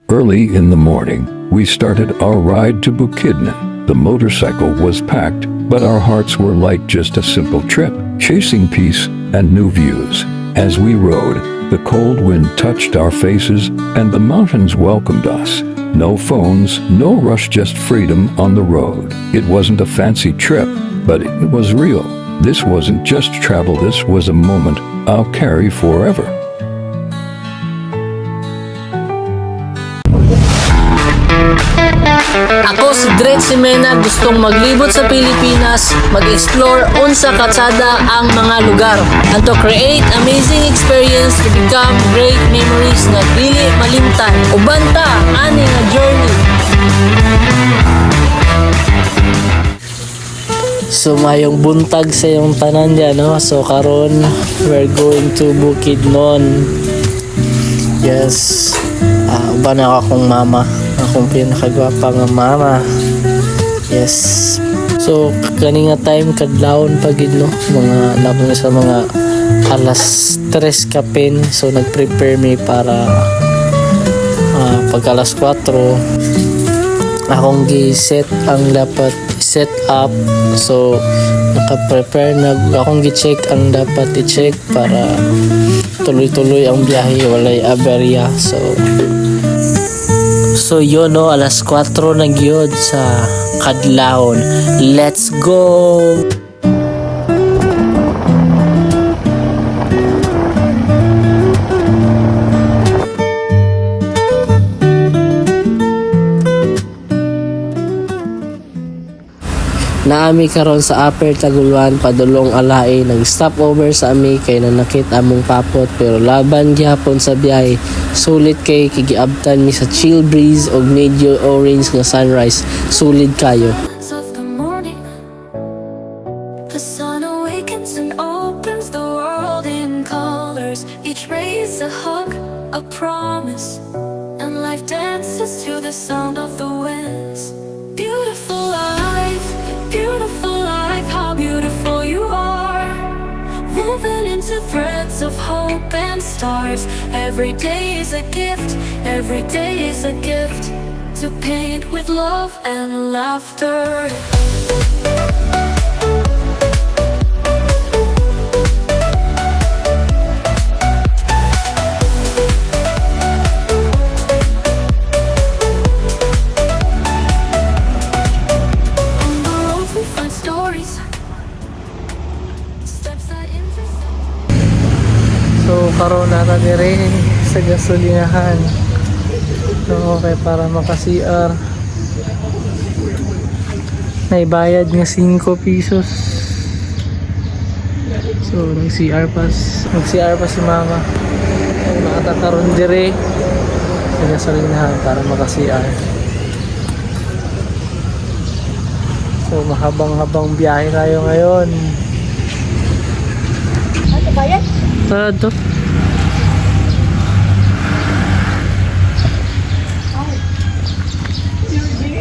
Early in the morning, we started our ride to Bukidnon. The motorcycle was packed, but our hearts were like just a simple trip, chasing peace and new views. As we rode, the cold wind touched our faces and the mountains welcomed us. No phones, no rush, just freedom on the road. It wasn't a fancy trip, but it was real. This wasn't just travel, this was a moment I'll carry forever. Ako si Dred Simena, gustong maglibot sa Pilipinas, mag-explore unsa katsada ang mga lugar, and to create amazing experience to become great memories na dili malimtan. Uban ta ani nga journey. So mayong buntag sa yung tanan diyan, no? So karon we're going to Bukidnon. Yes. Uban ako akong mama, akong pinakagwapa nga mama. Yes. So kani nga time kadlawon pagid, no, mga labon sa mga alas 3 kapin. So nagprepare me para pag alas 4 akong gi-set ang dapat set up. So naka-prepare na akong gi-check ang dapat i-check para tuloy-tuloy ang biyahe, walay aberya. So yun, no, alas 4 na gyud sa kadlawon. Let's go! Naami karon sa Upper Taguluan padulong Alai, nag-stop over sa ami kay nanakit among papot, pero laban gyapon sa biyahe. Sulit kay kigiabtan mi sa chill breeze og medyo orange nga sunrise. Sulit kayo. Of the morning, the sun awakens and opens the world in colors. Each ray is a hug, a promise, and life dances to the sound of the winds. Beautiful life, how beautiful you are. Woven into threads of hope and stars. Every day is a gift, every day is a gift, to paint with love and laughter. So karon na dire sa gasolinahan. So okay, para maka-CR naibayad nga 5 pesos. So nag-CR pa si mama. So nakatakaroon dire sa gasolinahan para maka-CR. So mahabang-habang biyahe tayo ngayon. Ano bayad? Tado.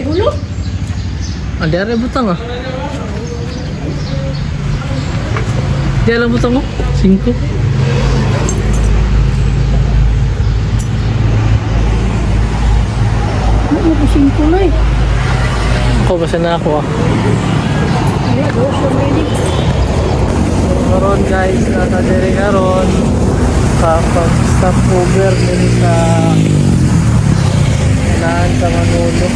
Hulog? Adi are butang ah. Di alam butang mo? 5. Ano po 5 na eh? Ako basta na ako ah. Hindi, doon ready. Karon guys, nakadiri karon kapag stop over nila sa Unahan sa Manolo.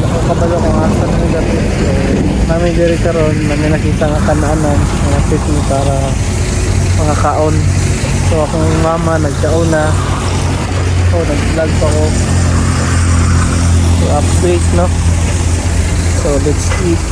Nakakabalo kung asan ng gabi. So namin diri karon, namin nakita nga kanaanan mga pitney para mga kaon. So akong mama nagkaon na. So nag-vlog pa ko to update, no? So let's eat.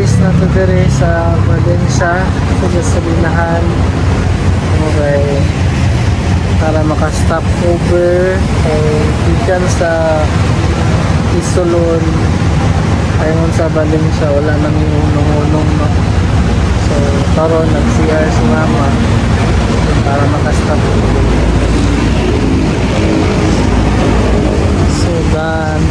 service na to dire sa Valencia sa gasolinahan. Okay. Para maka-stop over ikan sa Isolon ayun sa Valencia wala nang unong-unong no. So karon nag-CR si mama para maka-stop over. So done.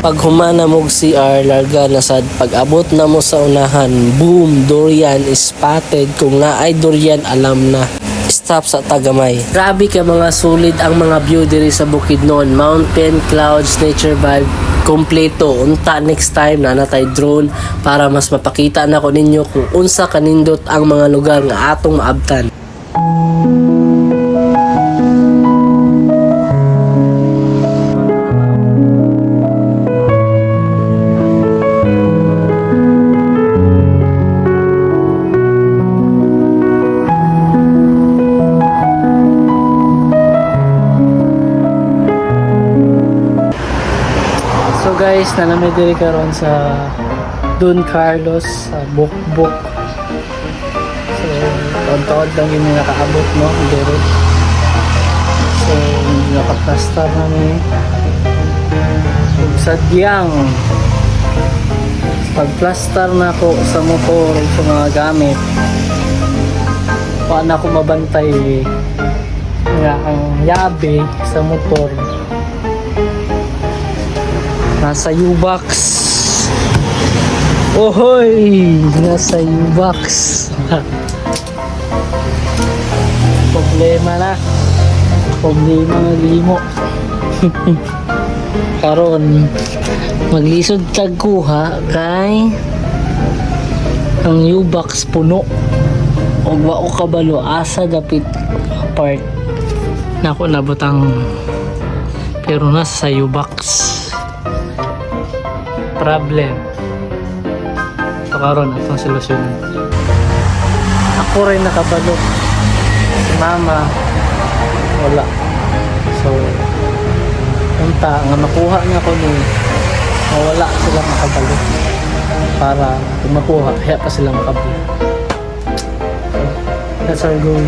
Pag humana mo CR, larga na sad. Pag abot na mo sa unahan, boom, durian is spotted. Kung naay durian, alam na. Stop sa Tagamay. Grabe ka mga sulit ang mga view diri sa Bukidnon. Mountain, clouds, nature vibe, kompleto. Unta next time na natay drone para mas mapakita na ko ninyo kung unsa kanindot ang mga lugar nga atong maabtan. So guys, nalamay diri karon sa Don Carlos sa Bukbuk. So taon-taon lang yun yung nakaabot no, diri. So nakaplastar namin. Sadyang pagplastar na ako sa motor sa mga gamit. Paano ako mabantay nga ang yabe sa motor. Nasa U-Box. Ohoy! Nasa U-Box. Problema na. Problema na limo. Karon maglisod tag kuha kay ang U-Box puno. Og wa ko kabalo asa dapit part. Nako nabutang pero nasa U-Box. Problem. So karon atong solusyonan. Ako rin nakabalo. Si mama wala. So unta nga makuha nga ko ni wala sila makabalo. Para kung makuha kaya pa sila makabalo. So that's our goal.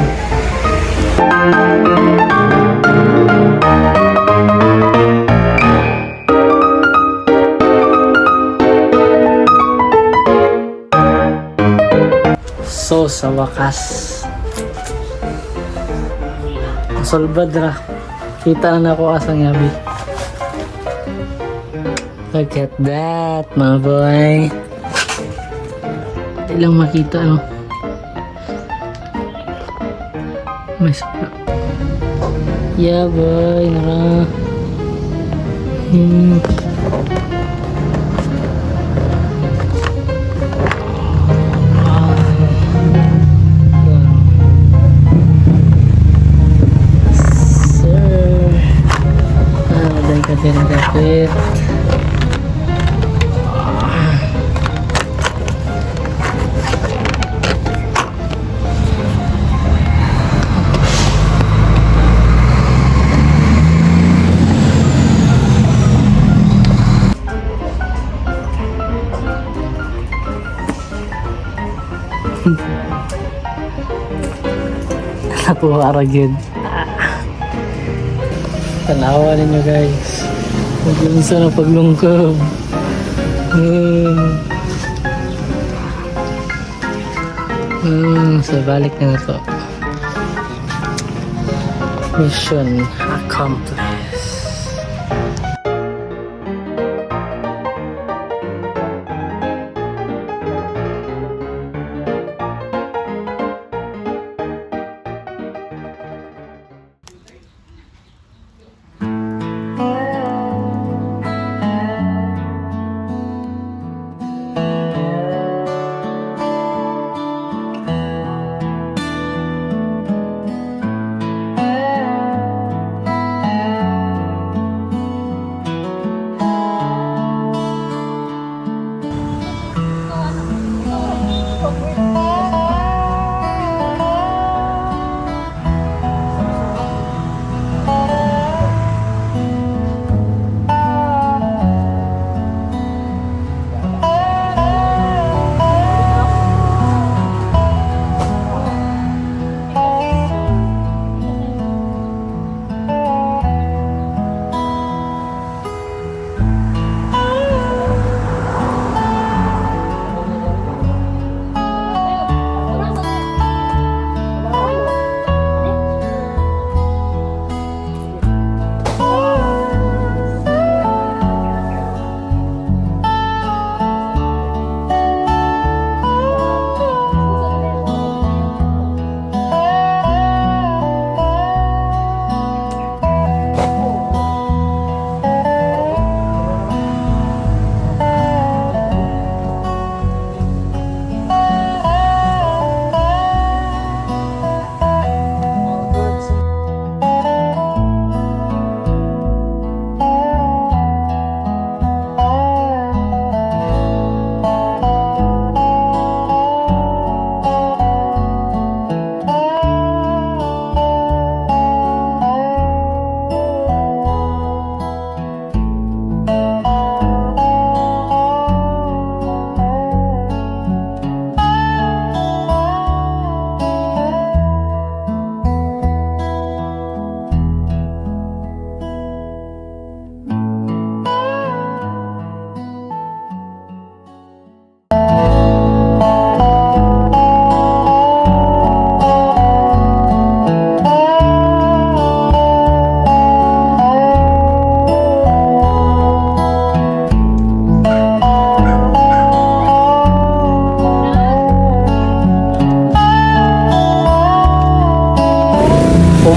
So sa wakas solbad ra kita na ako asang yabi. Look at that my boy, hindi lang makita no, may saka yeah boy nara dapat ako aragid. Tanawa ninyo guys. Mag-iunsa na paglungkob. So balik na to. Mission accomplished.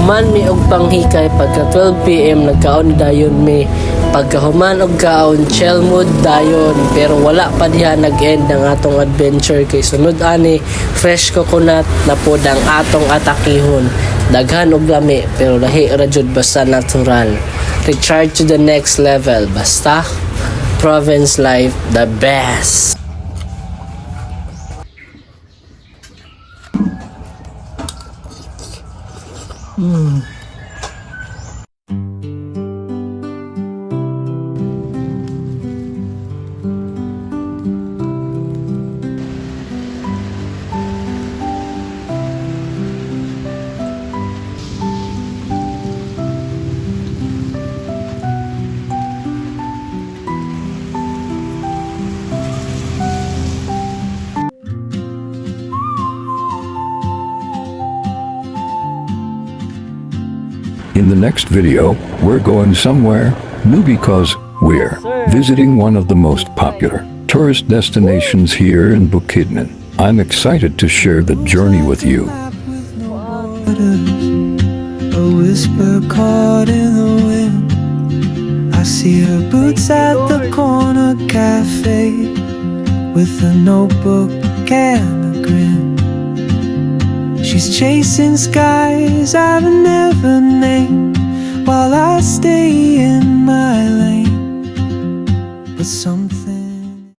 Human mi og panghikay pagka 12 PM nagkaon dayon mi. Pagka human og kaon chill mood dayon, pero wala pa diha nag-end ang atong adventure kay sunod ani fresh coconut na pod ang atong atakihon. Daghan og lami pero lahi ra jud basta natural. Recharge to the next level basta province life the best. In the next video, we're going somewhere new because we're visiting one of the most popular tourist destinations here in Bukidnon. I'm excited to share the journey with you. A whisper caught in the wind. I see her boots at the corner cafe with a notebook and a grin. She's chasing skies I've never named while I stay